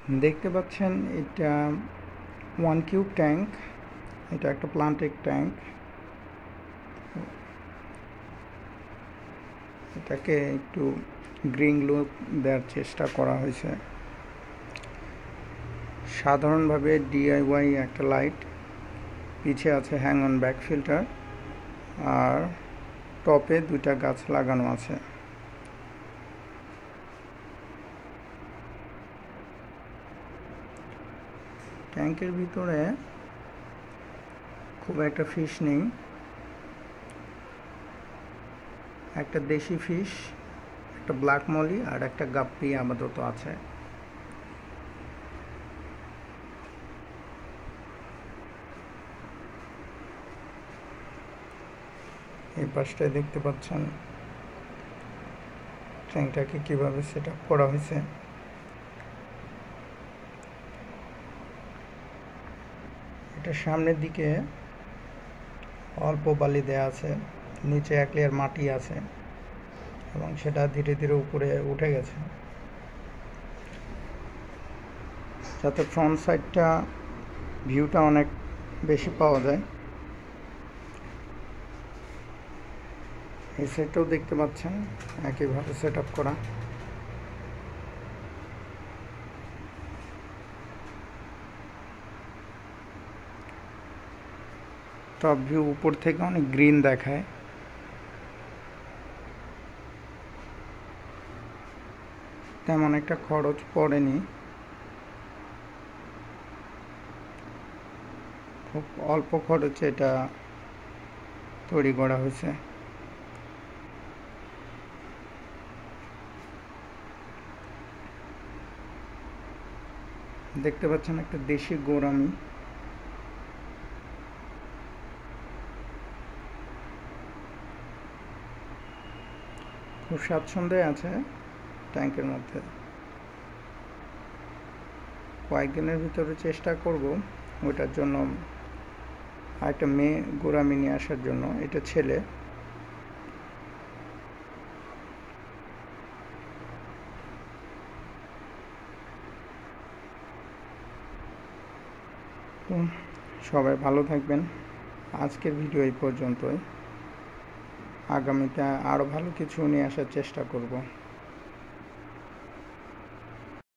দেখতে পাচ্ছেন এটা 1 কিউব ট্যাঙ্ক। এটা একটা প্লান্টেড ট্যাঙ্ক। এটাকে একটু গ্রিন লুক দেওয়ার চেষ্টা করা হয়েছে। সাধারণভাবে DIY একটা লাইট, পিছে আছে হ্যাং অন ব্যাক ফিল্টার, আর টপে 2টা গাছ লাগানো আছে। ট্যাঙ্কের ভিতরে খুব একটা ফিশ নেই, একটা দেশি ফিশ, একটা ব্ল্যাক মলি আর একটা গাপ্পি আপাতত আছে। এই পাশটায় দেখতে পাচ্ছেন ট্যাঙ্কটাকে কিভাবে সেট আপ করা হয়েছে। এটা সামনের দিকে অল্প বালি দেয়া আছে, নিচে 1 লেয়ার মাটি আছে এবং সেটা ধীরে ধীরে উপরে উঠে গেছে, যাতে ফ্রন্ট সাইডটা ভিউটা অনেক বেশি পাওয়া যায়। এই সাইডটাও দেখতে পাচ্ছেন একইভাবে সেট আপ করা। টপ ভিউ উপর থেকে অনেক গ্রিন দেখায়। তেমন একটা খরচ পড়েনি, খুব অল্প খরচে এটা তৈরি করা হয়েছে। দেখতে পাচ্ছেন একটা দেশি গোরামি। খুব স্বাচ্ছন্দ্যে আছে ট্যাঙ্কের মধ্যে। কয়েকদিনের ভিতরে চেষ্টা করব ওইটার জন্য একটা মেয়ে গোরামি নিয়ে আসার জন্য। এটা ছেলে। তো সবাই ভালো থাকবেন। আজকের ভিডিও এই পর্যন্তই। আগামীতে আরও ভালো কিছু নিয়ে আসার চেষ্টা করব।